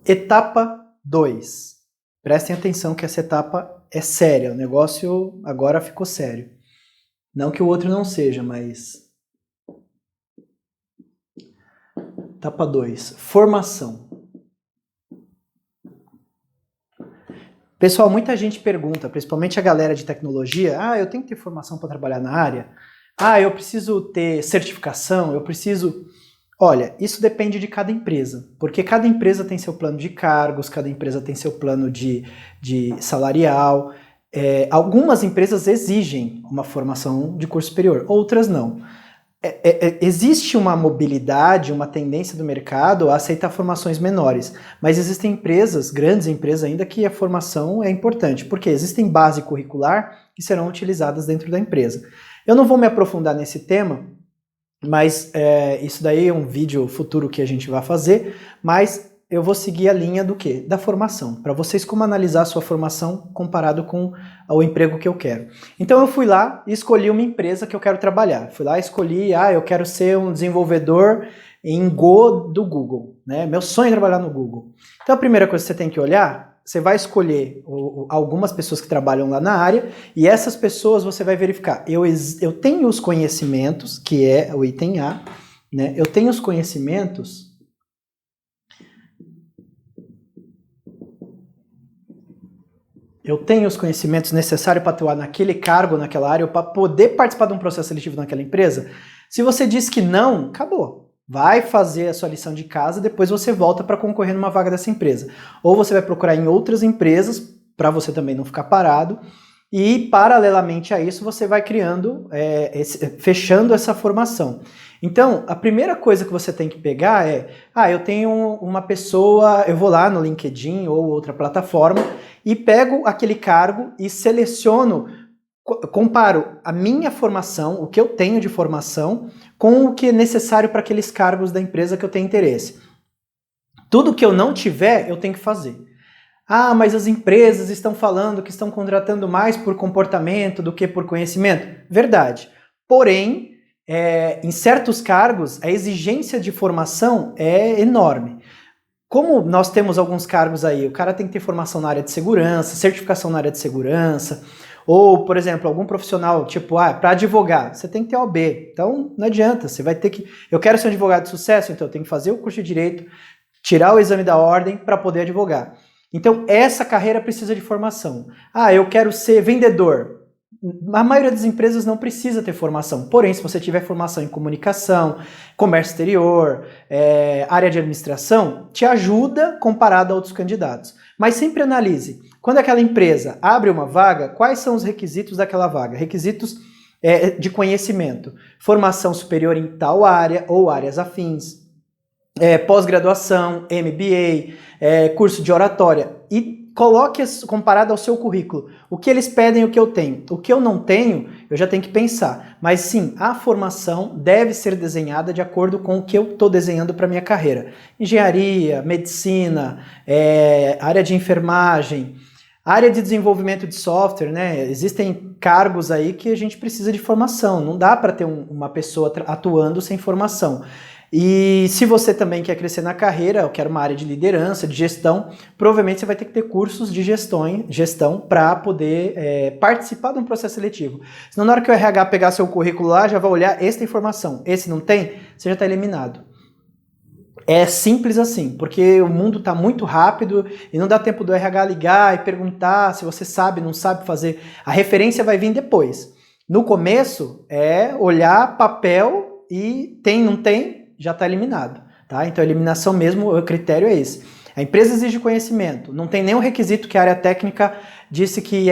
Etapa 2. Prestem atenção que essa etapa é séria. O negócio agora ficou sério. Não que o outro não seja, mas... Etapa 2. Formação. Pessoal, muita gente pergunta, principalmente a galera de tecnologia, eu tenho que ter formação para trabalhar na área? Eu preciso ter certificação? Eu preciso... Olha, isso depende de cada empresa, porque cada empresa tem seu plano de cargos, cada empresa tem seu plano de salarial. Algumas empresas exigem uma formação de curso superior, outras não. Existe uma mobilidade, uma tendência do mercado a aceitar formações menores, mas existem empresas, grandes empresas ainda, que a formação é importante, porque existem base curricular que serão utilizadas dentro da empresa. Eu não vou me aprofundar nesse tema, mas isso daí é um vídeo futuro que a gente vai fazer, mas eu vou seguir a linha do quê? Da formação, para vocês como analisar a sua formação comparado com o emprego que eu quero. Então eu fui lá e escolhi uma empresa que eu quero trabalhar. Fui lá e escolhi, eu quero ser um desenvolvedor em Go do Google, né? Meu sonho é trabalhar no Google. Então a primeira coisa que você tem que olhar, você vai escolher algumas pessoas que trabalham lá na área e essas pessoas você vai verificar. Eu tenho os conhecimentos, que é o item A, né? Eu tenho os conhecimentos... Eu tenho os conhecimentos necessários para atuar naquele cargo, naquela área, para poder participar de um processo seletivo naquela empresa? Se você diz que não, acabou. Vai fazer a sua lição de casa, depois você volta para concorrer numa vaga dessa empresa. Ou você vai procurar em outras empresas, para você também não ficar parado, e paralelamente a isso você vai criando, fechando essa formação. Então, a primeira coisa que você tem que pegar é, eu tenho uma pessoa, eu vou lá no LinkedIn ou outra plataforma e pego aquele cargo e seleciono, comparo a minha formação, o que eu tenho de formação, com o que é necessário para aqueles cargos da empresa que eu tenho interesse. Tudo que eu não tiver, eu tenho que fazer. Mas as empresas estão falando que estão contratando mais por comportamento do que por conhecimento. Verdade. Porém, em certos cargos, a exigência de formação é enorme. Como nós temos alguns cargos aí, o cara tem que ter formação na área de segurança, certificação na área de segurança, ou, por exemplo, algum profissional, tipo, para advogar, você tem que ter OAB. Então, não adianta, você vai ter que... Eu quero ser um advogado de sucesso, então eu tenho que fazer o curso de Direito, tirar o exame da ordem para poder advogar. Então, essa carreira precisa de formação. Eu quero ser vendedor. A maioria das empresas não precisa ter formação. Porém, se você tiver formação em comunicação, comércio exterior, área de administração, te ajuda comparado a outros candidatos. Mas sempre analise. Quando aquela empresa abre uma vaga, quais são os requisitos daquela vaga? Requisitos de conhecimento. Formação superior em tal área ou áreas afins. Pós-graduação, MBA, curso de oratória, e coloque comparado ao seu currículo, o que eles pedem e o que eu tenho. O que eu não tenho, eu já tenho que pensar, mas sim, a formação deve ser desenhada de acordo com o que eu estou desenhando para minha carreira. Engenharia, medicina, área de enfermagem, área de desenvolvimento de software, né? Existem cargos aí que a gente precisa de formação, não dá para ter uma pessoa atuando sem formação. E se você também quer crescer na carreira, eu quero uma área de liderança, de gestão, provavelmente você vai ter que ter cursos de gestão para poder participar de um processo seletivo. Senão na hora que o RH pegar seu currículo lá, já vai olhar essa informação. Esse não tem, você já está eliminado. É simples assim, porque o mundo está muito rápido e não dá tempo do RH ligar e perguntar se você sabe, não sabe fazer. A referência vai vir depois. No começo é olhar papel e tem, não tem, já está eliminado, tá? Então a eliminação mesmo, o critério é esse. A empresa exige conhecimento, não tem nenhum requisito que a área técnica disse que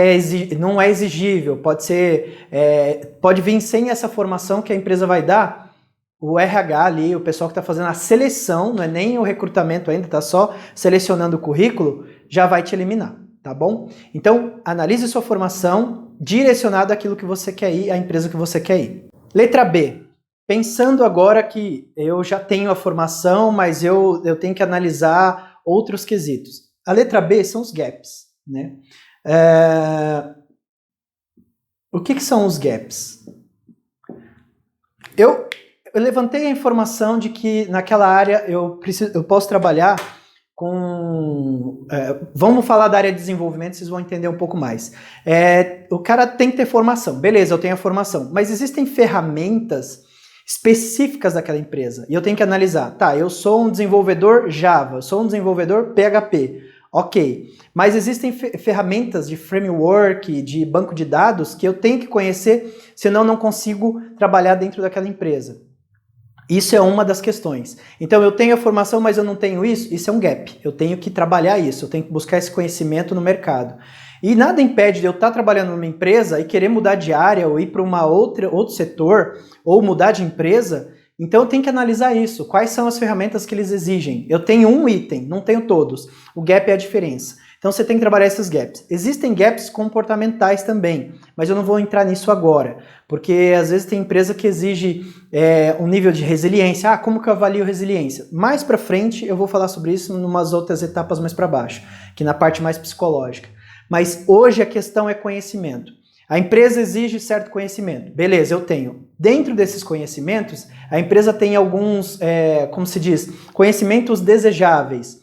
não é exigível, pode vir sem essa formação que a empresa vai dar, o RH ali, o pessoal que está fazendo a seleção, não é nem o recrutamento ainda, está só selecionando o currículo, já vai te eliminar, tá bom? Então analise sua formação direcionada àquilo que você quer ir, à empresa que você quer ir. Letra B. Pensando agora que eu já tenho a formação, mas eu tenho que analisar outros quesitos. A letra B são os gaps, né? O que são os gaps? Eu levantei a informação de que naquela área eu posso trabalhar vamos falar da área de desenvolvimento, vocês vão entender um pouco mais. O cara tem que ter formação. Beleza, eu tenho a formação. Mas existem ferramentas específicas daquela empresa. E eu tenho que analisar. Tá, eu sou um desenvolvedor Java, eu sou um desenvolvedor PHP. Ok. Mas existem ferramentas de framework, de banco de dados, que eu tenho que conhecer, senão não consigo trabalhar dentro daquela empresa. Isso é uma das questões. Então eu tenho a formação, mas eu não tenho isso? Isso é um gap. Eu tenho que trabalhar isso, eu tenho que buscar esse conhecimento no mercado. E nada impede de eu estar trabalhando numa empresa e querer mudar de área ou ir para outro setor ou mudar de empresa. Então eu tenho que analisar isso. Quais são as ferramentas que eles exigem? Eu tenho um item, não tenho todos. O gap é a diferença. Então você tem que trabalhar esses gaps. Existem gaps comportamentais também, mas eu não vou entrar nisso agora, porque às vezes tem empresa que exige um nível de resiliência. Ah, como que eu avalio resiliência? Mais para frente eu vou falar sobre isso em umas outras etapas mais para baixo, que na parte mais psicológica. Mas hoje a questão é conhecimento. A empresa exige certo conhecimento. Beleza, eu tenho. Dentro desses conhecimentos, a empresa tem alguns, como se diz, conhecimentos desejáveis.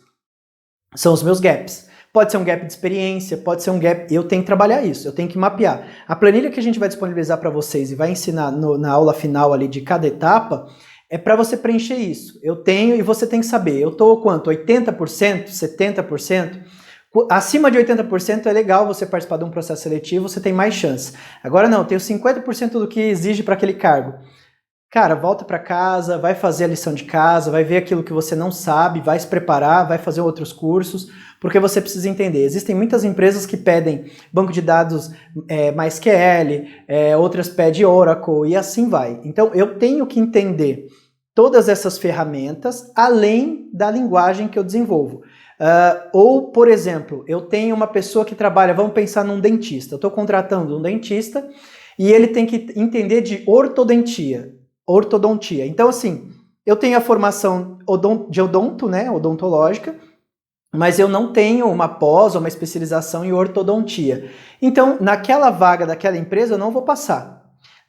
São os meus gaps. Pode ser um gap de experiência, pode ser um gap... Eu tenho que trabalhar isso, eu tenho que mapear. A planilha que a gente vai disponibilizar para vocês e vai ensinar na aula final ali de cada etapa, é para você preencher isso. Eu tenho e você tem que saber. Eu estou quanto? 80%? 70%? Acima de 80% é legal você participar de um processo seletivo, você tem mais chance. Agora não, eu tenho 50% do que exige para aquele cargo. Cara, volta para casa, vai fazer a lição de casa, vai ver aquilo que você não sabe, vai se preparar, vai fazer outros cursos, porque você precisa entender. Existem muitas empresas que pedem banco de dados MySQL, outras pedem Oracle e assim vai. Então eu tenho que entender todas essas ferramentas além da linguagem que eu desenvolvo. Ou, por exemplo, eu tenho uma pessoa que trabalha, vamos pensar num dentista. Eu estou contratando um dentista e ele tem que entender de ortodontia. Então, assim, eu tenho a formação de odonto, né, odontológica, mas eu não tenho uma pós ou uma especialização em ortodontia. Então, naquela vaga daquela empresa, eu não vou passar.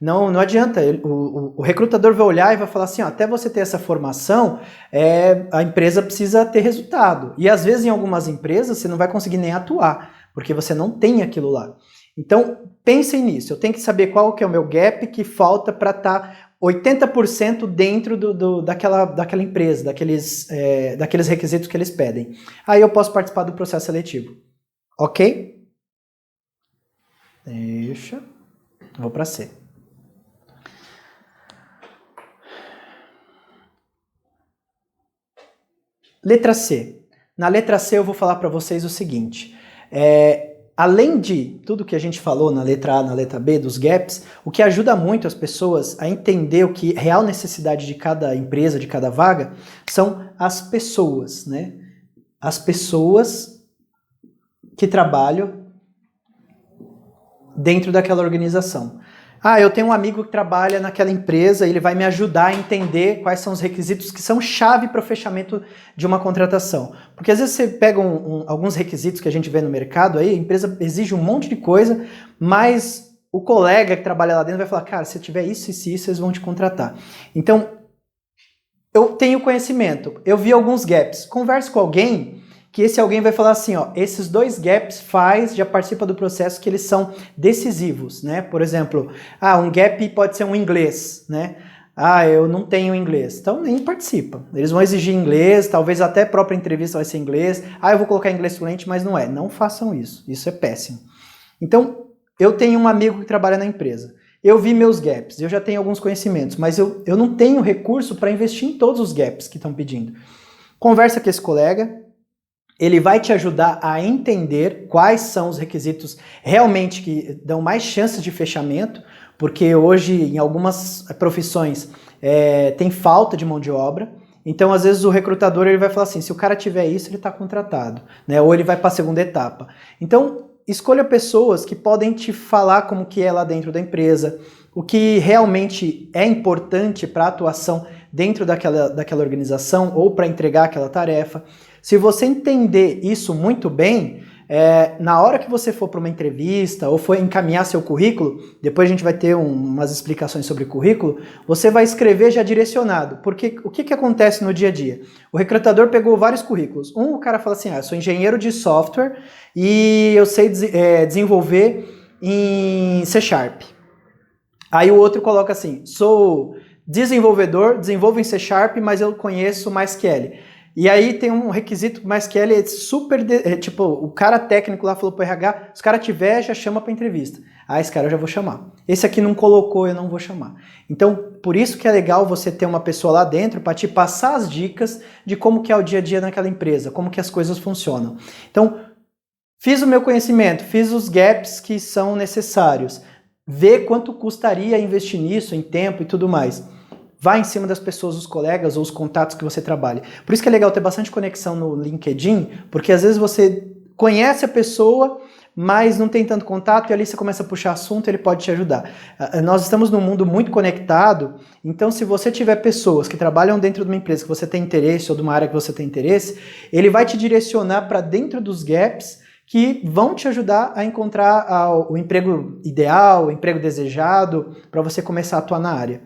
Não adianta, o recrutador vai olhar e vai falar assim, ó, até você ter essa formação, a empresa precisa ter resultado. E às vezes em algumas empresas você não vai conseguir nem atuar, porque você não tem aquilo lá. Então, pensem nisso, eu tenho que saber qual que é o meu gap que falta para estar 80% dentro daquela empresa, daqueles requisitos que eles pedem. Aí eu posso participar do processo seletivo. Ok? Vou para C. Letra C. Na letra C eu vou falar para vocês o seguinte. Além de tudo que a gente falou na letra A, na letra B, dos gaps, o que ajuda muito as pessoas a entender o que é real necessidade de cada empresa, de cada vaga, são as pessoas, né? As pessoas que trabalham dentro daquela organização. Ah, eu tenho um amigo que trabalha naquela empresa, ele vai me ajudar a entender quais são os requisitos que são chave para o fechamento de uma contratação. Porque às vezes você pega alguns requisitos que a gente vê no mercado, aí a empresa exige um monte de coisa, mas o colega que trabalha lá dentro vai falar, cara, se tiver isso e isso, eles vão te contratar. Então, eu tenho conhecimento, eu vi alguns gaps, converso com alguém que esse alguém vai falar assim, ó, esses dois gaps já participa do processo que eles são decisivos, né? Por exemplo, um gap pode ser um inglês, né? Eu não tenho inglês, então nem participa. Eles vão exigir inglês, talvez até a própria entrevista vai ser inglês. Eu vou colocar inglês fluente, mas não é. Não façam isso é péssimo. Então, eu tenho um amigo que trabalha na empresa. Eu vi meus gaps, eu já tenho alguns conhecimentos, mas eu não tenho recurso para investir em todos os gaps que estão pedindo. Conversa com esse colega, ele vai te ajudar a entender quais são os requisitos realmente que dão mais chances de fechamento, porque hoje em algumas profissões tem falta de mão de obra, então às vezes o recrutador ele vai falar assim, se o cara tiver isso, ele está contratado, né? Ou ele vai para a segunda etapa. Então escolha pessoas que podem te falar como que é lá dentro da empresa, o que realmente é importante para a atuação dentro daquela organização ou para entregar aquela tarefa. Se você entender isso muito bem, na hora que você for para uma entrevista ou for encaminhar seu currículo, depois a gente vai ter umas explicações sobre currículo, você vai escrever já direcionado, porque o que acontece no dia a dia? O recrutador pegou vários currículos. O cara fala assim, eu sou engenheiro de software e eu sei desenvolver em C#. Aí o outro coloca assim, sou desenvolvedor, desenvolvo em C#, mas eu conheço MySQL. E aí tem um requisito, MySQL é super, tipo, o cara técnico lá falou pro RH, se o cara tiver, já chama pra entrevista. Esse cara eu já vou chamar. Esse aqui não colocou, eu não vou chamar. Então, por isso que é legal você ter uma pessoa lá dentro para te passar as dicas de como que é o dia a dia naquela empresa, como que as coisas funcionam. Então, fiz o meu conhecimento, fiz os gaps que são necessários, vê quanto custaria investir nisso, em tempo e tudo mais. Vai em cima das pessoas, os colegas ou os contatos que você trabalha. Por isso que é legal ter bastante conexão no LinkedIn, porque às vezes você conhece a pessoa, mas não tem tanto contato e ali você começa a puxar assunto, ele pode te ajudar. Nós estamos num mundo muito conectado, então se você tiver pessoas que trabalham dentro de uma empresa que você tem interesse ou de uma área que você tem interesse, ele vai te direcionar para dentro dos gaps que vão te ajudar a encontrar o emprego ideal, o emprego desejado, para você começar a atuar na área.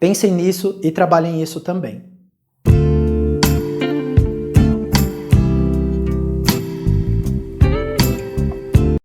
Pensem nisso e trabalhem isso também.